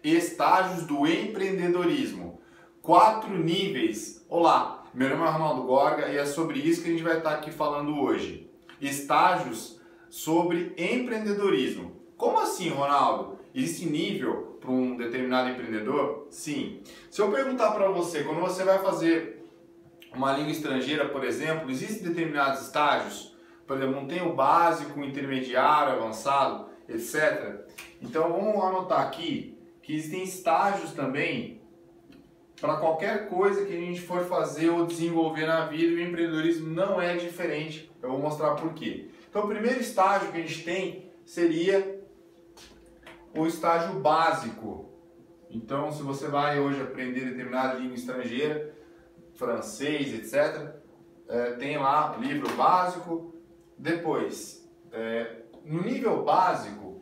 estágios do empreendedorismo. 4 níveis. Olá, meu nome é Ronaldo Gorga e é sobre isso que a gente vai estar aqui falando hoje. Estágios sobre empreendedorismo. Como assim, Ronaldo? Existe nível para um determinado empreendedor? Sim. Se eu perguntar para você, quando você vai fazer uma língua estrangeira, por exemplo, existem determinados estágios? Por exemplo, não tem o básico, o intermediário, avançado, etc. Então vamos anotar aqui que existem estágios também para qualquer coisa que a gente for fazer ou desenvolver na vida, e o empreendedorismo não é diferente. Eu vou mostrar por quê. Então o primeiro estágio que a gente tem seria o estágio básico. Então se você vai hoje aprender determinada língua estrangeira, francês, etc., tem lá livro básico. Depois, no nível básico,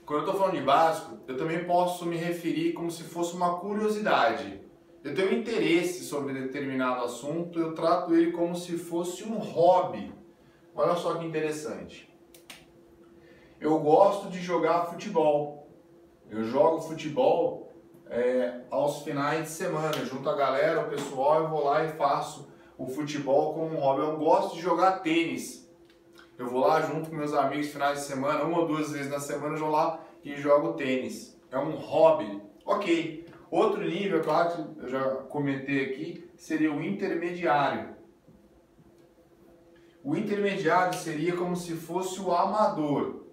quando eu estou falando de básico, eu também posso me referir como se fosse uma curiosidade. Eu tenho interesse sobre determinado assunto, eu trato ele como se fosse um hobby. Olha só que interessante. Eu gosto de jogar futebol. Eu jogo futebol aos finais de semana. Eu junto a galera, o pessoal, eu vou lá e faço o futebol como um hobby. Eu gosto de jogar tênis. Eu vou lá junto com meus amigos finais de semana, 1 ou 2 vezes na semana eu vou lá e jogo tênis. É um hobby. Ok. Outro nível, claro que eu já comentei aqui, seria o intermediário. O intermediário seria como se fosse o amador.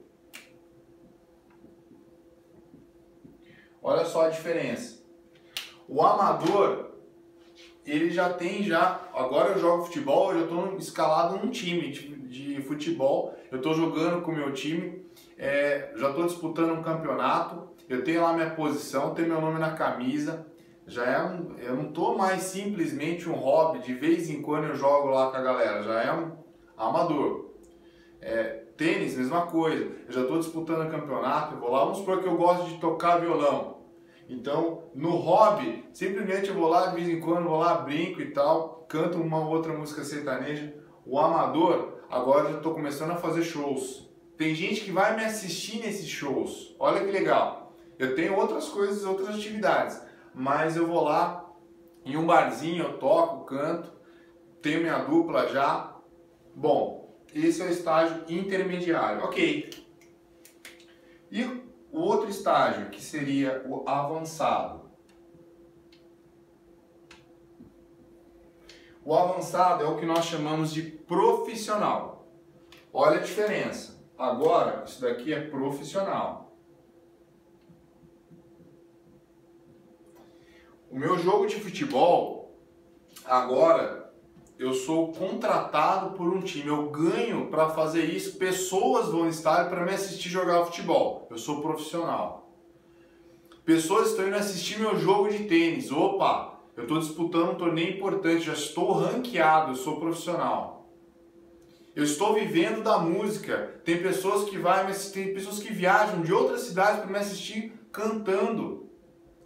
Olha só a diferença. O amador, ele já tem agora eu jogo futebol, eu já estou escalado num time de futebol, eu estou jogando com o meu time, já estou disputando um campeonato, eu tenho lá minha posição, tenho meu nome na camisa, eu não estou mais simplesmente um hobby, de vez em quando eu jogo lá com a galera, já é um amador. Tênis, mesma coisa, eu já estou disputando um campeonato, eu vou lá, vamos supor que eu gosto de tocar violão. Então, no hobby, simplesmente eu vou lá, de vez em quando, vou lá, brinco e tal, canto uma outra música sertaneja. O amador, agora eu estou começando a fazer shows. Tem gente que vai me assistir nesses shows. Olha que legal. Eu tenho outras coisas, outras atividades, mas eu vou lá, em um barzinho, eu toco, canto, tenho minha dupla já. Bom, esse é o estágio intermediário. Ok. E o outro estágio, que seria o avançado. O avançado é o que nós chamamos de profissional. Olha a diferença. Agora, isso daqui é profissional. O meu jogo de futebol, agora, eu sou contratado por um time, eu ganho para fazer isso, pessoas vão estar para me assistir jogar futebol, eu sou profissional. Pessoas estão indo assistir meu jogo de tênis, opa, eu estou disputando um torneio importante, já estou ranqueado, eu sou profissional. Eu estou vivendo da música, tem pessoas que vão me assistir, tem pessoas que viajam de outras cidades para me assistir cantando.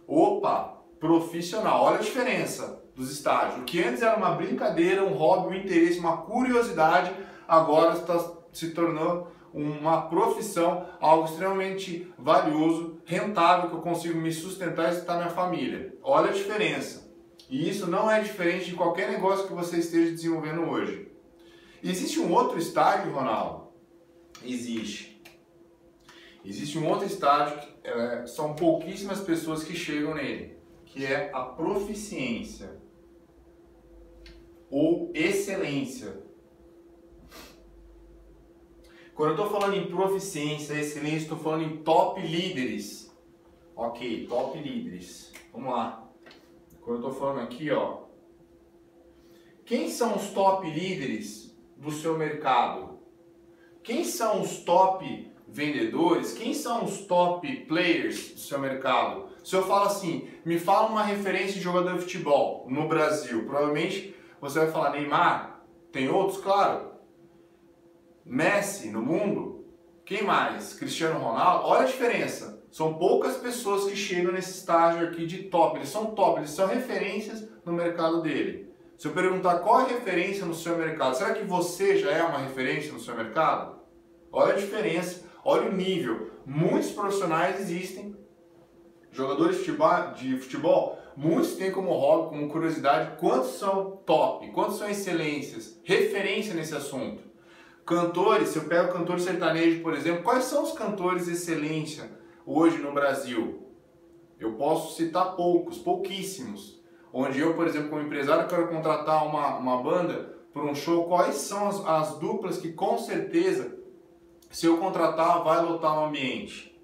Opa, profissional, olha a diferença dos estágios. O que antes era uma brincadeira, um hobby, um interesse, uma curiosidade, agora está se tornando uma profissão, algo extremamente valioso, rentável, que eu consigo me sustentar e sustentar minha família. Olha a diferença. E isso não é diferente de qualquer negócio que você esteja desenvolvendo hoje. Existe um outro estágio, Ronaldo? Existe. Existe um outro estágio, que são pouquíssimas pessoas que chegam nele, que é a proficiência ou excelência. Quando eu estou falando em proficiência, excelência, estou falando em top líderes. Ok, top líderes. Vamos lá. Quando eu estou falando aqui, ó, quem são os top líderes do seu mercado? Quem são os top vendedores? Quem são os top players do seu mercado? Se eu falo assim, me fala uma referência de jogador de futebol no Brasil, provavelmente você vai falar Neymar, tem outros, claro. Messi no mundo, quem mais? Cristiano Ronaldo, olha a diferença. São poucas pessoas que chegam nesse estágio aqui de top, eles são referências no mercado dele. Se eu perguntar qual é a referência no seu mercado, será que você já é uma referência no seu mercado? Olha a diferença, olha o nível. Muitos profissionais existem, Jogadores de futebol, muitos têm como hobby, como curiosidade, quantos são top, quantos são excelências, referência nesse assunto. Cantores, se eu pego cantor sertanejo, por exemplo, quais são os cantores excelência hoje no Brasil? Eu posso citar pouquíssimos. Onde eu, por exemplo, como empresário, quero contratar uma banda para um show, quais são as duplas que com certeza, se eu contratar, vai lotar o ambiente?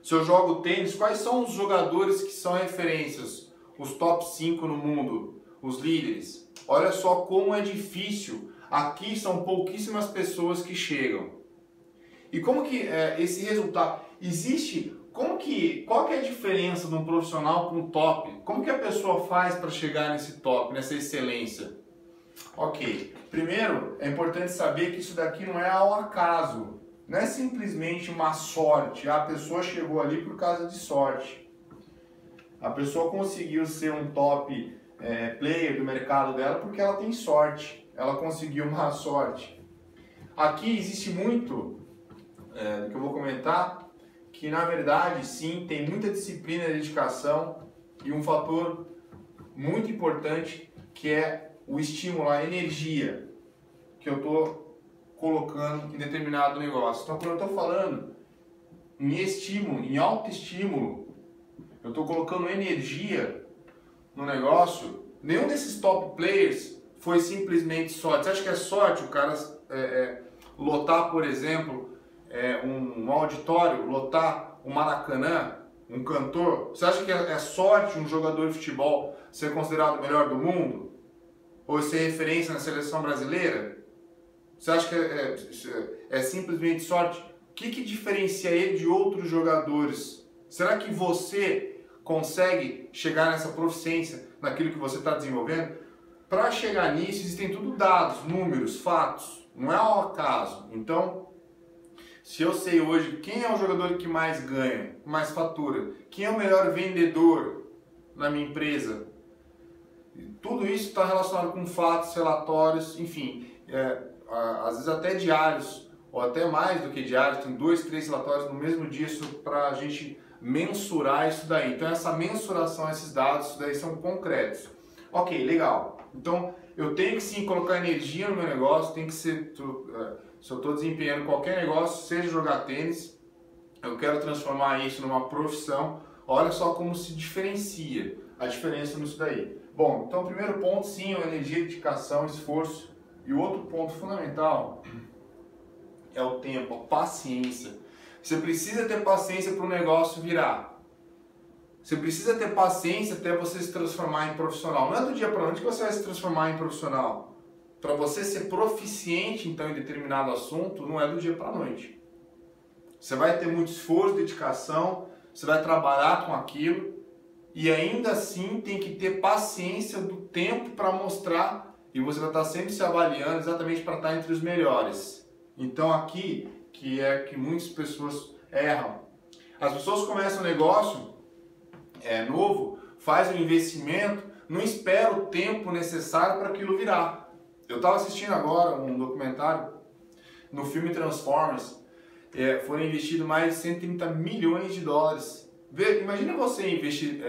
Se eu jogo tênis, quais são os jogadores que são referências? Os top 5 no mundo, os líderes. Olha só como é difícil. Aqui são pouquíssimas pessoas que chegam. E como que esse resultado existe? Qual que é a diferença de um profissional para um top? Como que a pessoa faz para chegar nesse top, nessa excelência? Ok, primeiro é importante saber que isso daqui não é ao acaso. Não é simplesmente uma sorte, a pessoa chegou ali por causa de sorte. A pessoa conseguiu ser um top player do mercado dela porque ela tem sorte, ela conseguiu uma sorte. Aqui existe muito, que eu vou comentar, que na verdade sim, tem muita disciplina e dedicação e um fator muito importante que é o estímulo, a energia que eu estou colocando em determinado negócio. Então, quando eu estou falando em estímulo, em autoestímulo, eu estou colocando energia no negócio. Nenhum desses top players foi simplesmente sorte. Você acha que é sorte o cara lotar, por exemplo, um auditório, lotar um Maracanã, um cantor? Você acha que é sorte um jogador de futebol ser considerado o melhor do mundo? Ou ser referência na seleção brasileira? Você acha que é simplesmente sorte? O que diferencia ele de outros jogadores? Será que você consegue chegar nessa proficiência naquilo que você está desenvolvendo? Para chegar nisso, existem tudo dados, números, fatos. Não é ao acaso. Então, se eu sei hoje quem é o jogador que mais ganha, mais fatura, quem é o melhor vendedor na minha empresa, tudo isso está relacionado com fatos, relatórios, enfim, às vezes até diários, ou até mais do que diários, tem 2, 3 relatórios no mesmo dia para a gente mensurar isso daí. Então essa mensuração, esses dados, isso daí são concretos. Ok, legal. Então eu tenho que sim colocar energia no meu negócio, tem que ser, se eu estou desempenhando qualquer negócio, seja jogar tênis, eu quero transformar isso numa profissão, olha só como se diferencia a diferença nisso daí. Bom, então o primeiro ponto sim, é energia, dedicação, esforço. E o outro ponto fundamental é o tempo, a paciência. Você precisa ter paciência para o negócio virar. Você precisa ter paciência até você se transformar em profissional. Não é do dia para a noite que você vai se transformar em profissional. Para você ser proficiente então em determinado assunto, não é do dia para a noite. Você vai ter muito esforço, dedicação, você vai trabalhar com aquilo e ainda assim tem que ter paciência do tempo para mostrar. E você vai estar sempre se avaliando exatamente para estar entre os melhores. Então aqui, que é que muitas pessoas erram. As pessoas começam um negócio novo, fazem um investimento, não espera o tempo necessário para aquilo virar. Eu estava assistindo agora um documentário no filme Transformers. Foram investidos mais de 130 milhões de dólares. Imagina você investir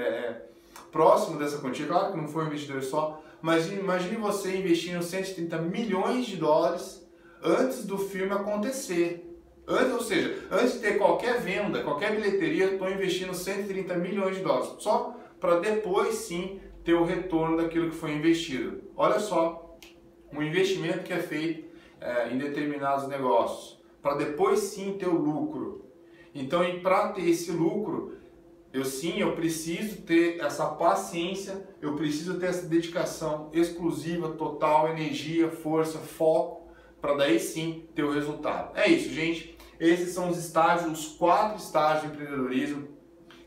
próximo dessa quantia, claro que não foi um investidor só, mas imagine você investindo 130 milhões de dólares antes do filme acontecer. Ou seja, antes de ter qualquer venda, qualquer bilheteria, estou investindo 130 milhões de dólares. Só para depois sim ter o retorno daquilo que foi investido. Olha só, um investimento que é feito em determinados negócios. Para depois sim ter o lucro. Então, para ter esse lucro, eu preciso ter essa paciência, eu preciso ter essa dedicação exclusiva, total, energia, força, foco, para daí sim ter o resultado. É isso, gente. Esses são os estágios, os 4 estágios de empreendedorismo.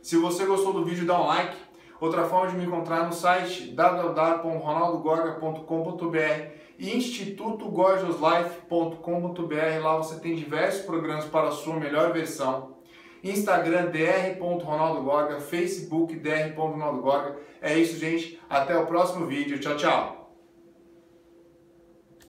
Se você gostou do vídeo, dá um like. Outra forma de me encontrar no site www.ronaldogorga.com.br e institutogorgioslife.com.br. Lá você tem diversos programas para a sua melhor versão. Instagram dr.ronaldogorga, Facebook dr.ronaldogorga. É isso, gente. Até o próximo vídeo. Tchau, tchau.